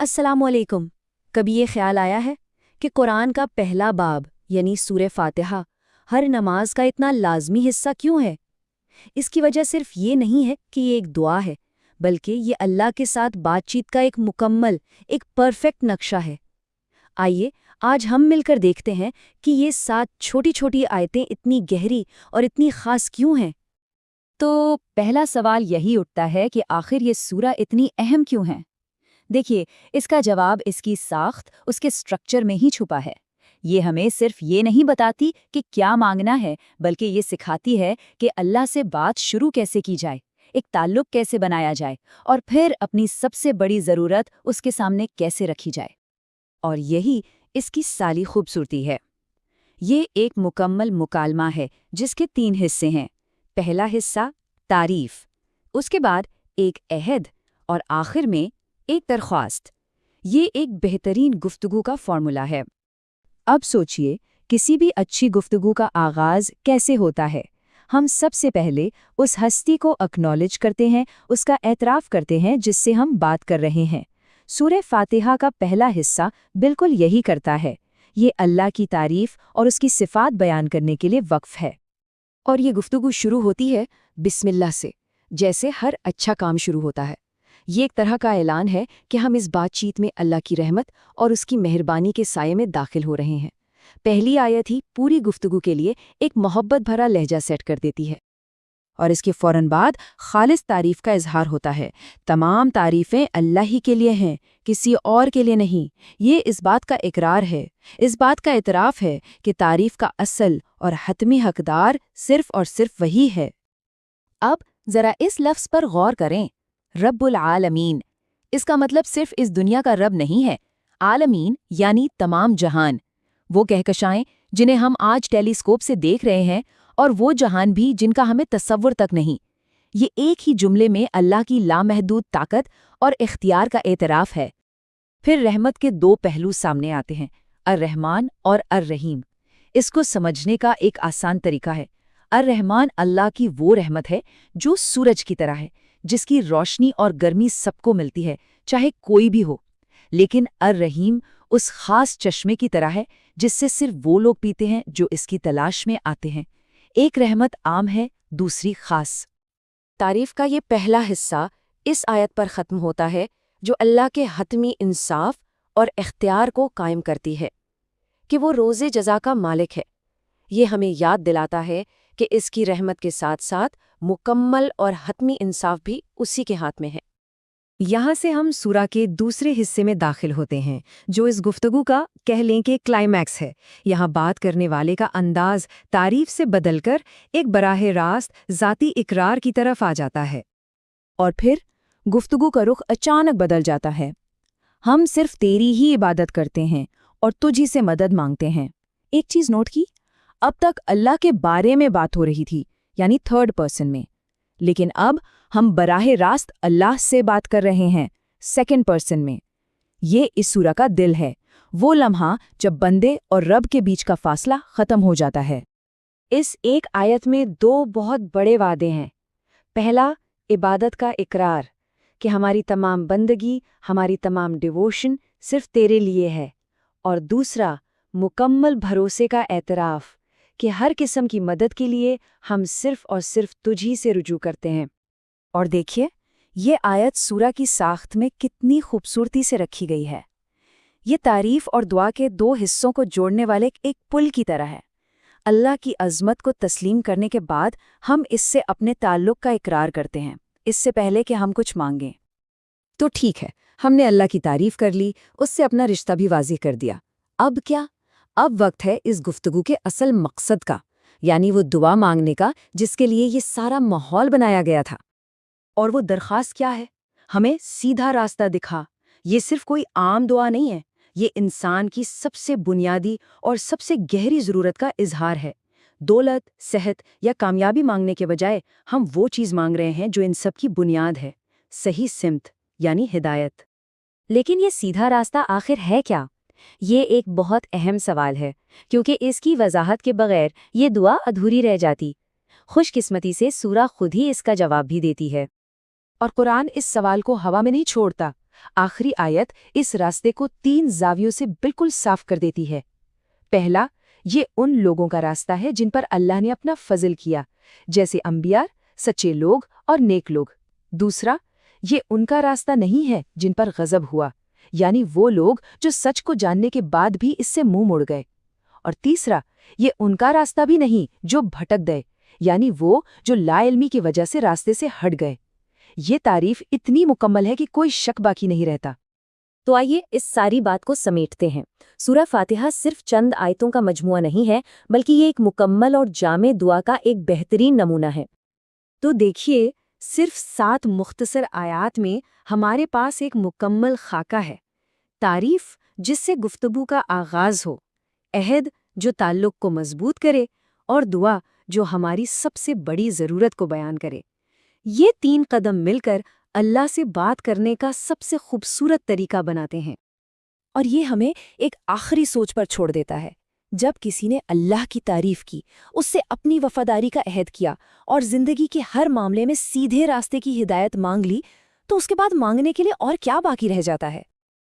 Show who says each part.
Speaker 1: السلام علیکم۔ کبھی یہ خیال آیا ہے کہ قرآن کا پہلا باب یعنی سورہ فاتحہ ہر نماز کا اتنا لازمی حصہ کیوں ہے؟ اس کی وجہ صرف یہ نہیں ہے کہ یہ ایک دعا ہے، بلکہ یہ اللہ کے ساتھ بات چیت کا ایک مکمل، ایک پرفیکٹ نقشہ ہے۔ آئیے آج ہم مل کر دیکھتے ہیں کہ یہ 7 چھوٹی چھوٹی آیتیں اتنی گہری اور اتنی خاص کیوں ہیں۔
Speaker 2: تو پہلا سوال یہی اٹھتا ہے کہ آخر یہ سورہ اتنی اہم کیوں ہے؟ دیکھیے، اس کا جواب اس کی ساخت، اس کے سٹرکچر میں ہی چھپا ہے۔ یہ ہمیں صرف یہ نہیں بتاتی کہ کیا مانگنا ہے، بلکہ یہ سکھاتی ہے کہ اللہ سے بات شروع کیسے کی جائے، ایک تعلق کیسے بنایا جائے، اور پھر اپنی سب سے بڑی ضرورت اس کے سامنے کیسے رکھی جائے۔
Speaker 1: اور یہی اس کی ساری خوبصورتی ہے۔ یہ ایک مکمل مکالمہ ہے جس کے 3 حصے ہیں۔ پہلا حصہ تعریف، اس کے بعد ایک عہد، اور آخر میں ایک درخواست۔ یہ ایک بہترین گفتگو کا فارمولا ہے۔ اب سوچئے، کسی بھی اچھی گفتگو کا آغاز کیسے ہوتا ہے؟ ہم سب سے پہلے اس ہستی کو اکنالج کرتے ہیں، اس کا اعتراف کرتے ہیں جس سے ہم بات کر رہے ہیں۔ سورہ فاتحہ کا پہلا حصہ بالکل یہی کرتا ہے۔ یہ اللہ کی تعریف اور اس کی صفات بیان کرنے کے لیے وقف ہے۔ اور یہ گفتگو شروع ہوتی ہے بسم اللہ سے، جیسے ہر اچھا کام شروع ہوتا ہے۔ یہ ایک طرح کا اعلان ہے کہ ہم اس بات چیت میں اللہ کی رحمت اور اس کی مہربانی کے سائے میں داخل ہو رہے ہیں۔ پہلی آیت ہی پوری گفتگو کے لیے ایک محبت بھرا لہجہ سیٹ کر دیتی ہے، اور اس کے فوراً بعد خالص تعریف کا اظہار ہوتا ہے۔ تمام تعریفیں اللہ ہی کے لیے ہیں، کسی اور کے لیے نہیں۔ یہ اس بات کا اقرار ہے، اس بات کا اعتراف ہے کہ تعریف کا اصل اور حتمی حقدار صرف اور صرف وہی ہے۔ اب ذرا اس لفظ پر غور کریں، رب العالمین۔ اس کا مطلب صرف اس دنیا کا رب نہیں ہے، عالمین یعنی تمام جہان۔ وہ کہکشائیں جنہیں ہم آج ٹیلیسکوپ سے دیکھ رہے ہیں، اور وہ جہان بھی جن کا ہمیں تصور تک نہیں۔ یہ ایک ہی جملے میں اللہ کی لامحدود طاقت اور اختیار کا اعتراف ہے۔ پھر رحمت کے 2 پہلو سامنے آتے ہیں، الرحمن اور الرحیم۔ اس کو سمجھنے کا ایک آسان طریقہ ہے۔ الرحمن اللہ کی وہ رحمت ہے جو سورج کی طرح ہے، جس کی روشنی اور گرمی سب کو ملتی ہے، چاہے کوئی بھی ہو۔ لیکن الرحیم اس خاص چشمے کی طرح ہے جس سے صرف وہ لوگ پیتے ہیں جو اس کی تلاش میں آتے ہیں۔ ایک رحمت عام ہے، دوسری خاص۔ تعریف کا یہ پہلا حصہ اس آیت پر ختم ہوتا ہے جو اللہ کے حتمی انصاف اور اختیار کو قائم کرتی ہے کہ وہ روز جزا کا مالک ہے۔ یہ ہمیں یاد دلاتا ہے کہ اس کی رحمت کے ساتھ ساتھ مکمل اور حتمی انصاف بھی اسی کے ہاتھ میں ہے۔ یہاں سے ہم سورہ کے دوسرے حصے میں داخل ہوتے ہیں، جو اس گفتگو کا کہہ لیں کہ کلائمیکس ہے۔ یہاں بات کرنے والے کا انداز تعریف سے بدل کر ایک براہ راست ذاتی اقرار کی طرف آ جاتا ہے، اور پھر گفتگو کا رخ اچانک بدل جاتا ہے۔ ہم صرف تیری ہی عبادت کرتے ہیں اور تجھ ہی سے مدد مانگتے ہیں۔ ایک چیز نوٹ کی، اب تک اللہ کے بارے میں بات ہو رہی تھی، یعنی 3rd پرسن میں، لیکن اب ہم براہ راست اللہ سے بات کر رہے ہیں 2nd پرسن میں۔ یہ اس سورہ کا دل ہے، وہ لمحہ جب بندے اور رب کے بیچ کا فاصلہ ختم ہو جاتا ہے۔ اس ایک آیت میں 2 بہت بڑے وعدے ہیں۔ پہلا، عبادت کا اقرار کہ ہماری تمام بندگی، ہماری تمام ڈیووشن صرف تیرے لیے ہے، اور دوسرا، مکمل بھروسے کا اعتراف کہ ہر قسم کی مدد کے لیے ہم صرف اور صرف تجھ ہی سے رجوع کرتے ہیں۔ اور دیکھیے، یہ آیت سورہ کی ساخت میں کتنی خوبصورتی سے رکھی گئی ہے۔ یہ تعریف اور دعا کے 2 حصوں کو جوڑنے والے ایک پل کی طرح ہے۔ اللہ کی عظمت کو تسلیم کرنے کے بعد ہم اس سے اپنے تعلق کا اقرار کرتے ہیں، اس سے پہلے کہ ہم کچھ مانگیں۔ تو ٹھیک ہے، ہم نے اللہ کی تعریف کر لی، اس سے اپنا رشتہ بھی واضح کر دیا۔ اب کیا؟ اب وقت ہے اس گفتگو کے اصل مقصد کا، یعنی وہ دعا مانگنے کا جس کے لیے یہ سارا ماحول بنایا گیا تھا۔ اور وہ درخواست کیا ہے؟ ہمیں سیدھا راستہ دکھا۔ یہ صرف کوئی عام دعا نہیں ہے، یہ انسان کی سب سے بنیادی اور سب سے گہری ضرورت کا اظہار ہے۔ دولت، صحت یا کامیابی مانگنے کے بجائے ہم وہ چیز مانگ رہے ہیں جو ان سب کی بنیاد ہے، صحیح سمت یعنی ہدایت۔ لیکن یہ سیدھا راستہ آخر ہے کیا؟ یہ ایک بہت اہم سوال ہے، کیونکہ اس کی وضاحت کے بغیر یہ دعا ادھوری رہ جاتی۔ خوش قسمتی سے سورہ خود ہی اس کا جواب بھی دیتی ہے۔ اور قرآن اس سوال کو ہوا میں نہیں چھوڑتا،
Speaker 3: آخری آیت اس راستے کو 3 زاویوں سے بالکل صاف کر دیتی ہے۔ پہلا، یہ ان لوگوں کا راستہ ہے جن پر اللہ نے اپنا فضل کیا، جیسے انبیاء، سچے لوگ اور نیک لوگ۔ دوسرا، یہ ان کا راستہ نہیں ہے جن پر غضب ہوا، یعنی وہ لوگ جو سچ کو جاننے کے بعد بھی اس سے منہ موڑ گئے۔ اور تیسرا، یہ ان کا راستہ بھی نہیں جو بھٹک گئے، یعنی وہ جو لا علمی کی وجہ سے راستے سے ہٹ گئے۔ یہ تعریف اتنی مکمل ہے کہ کوئی شک باقی نہیں رہتا۔
Speaker 2: تو آئیے اس ساری بات کو سمیٹتے ہیں۔ سورہ فاتحہ صرف چند آیتوں کا مجموعہ نہیں ہے، بلکہ یہ ایک مکمل اور جامع دعا کا ایک بہترین نمونہ ہے۔
Speaker 1: تو دیکھیے، صرف 7 مختصر آیات میں ہمارے پاس ایک مکمل خاکہ ہے۔ تعریف جس سے گفتگو کا آغاز ہو، عہد جو تعلق کو مضبوط کرے، اور دعا جو ہماری سب سے بڑی ضرورت کو بیان کرے۔ یہ 3 قدم مل کر اللہ سے بات کرنے کا سب سے خوبصورت طریقہ بناتے ہیں۔ اور یہ ہمیں ایک آخری سوچ پر چھوڑ دیتا ہے۔ جب کسی نے اللہ کی تعریف کی، اس سے اپنی وفاداری کا عہد کیا اور زندگی کے ہر معاملے میں سیدھے راستے کی ہدایت مانگ لی، تو اس کے بعد مانگنے کے لیے اور کیا باقی رہ جاتا ہے؟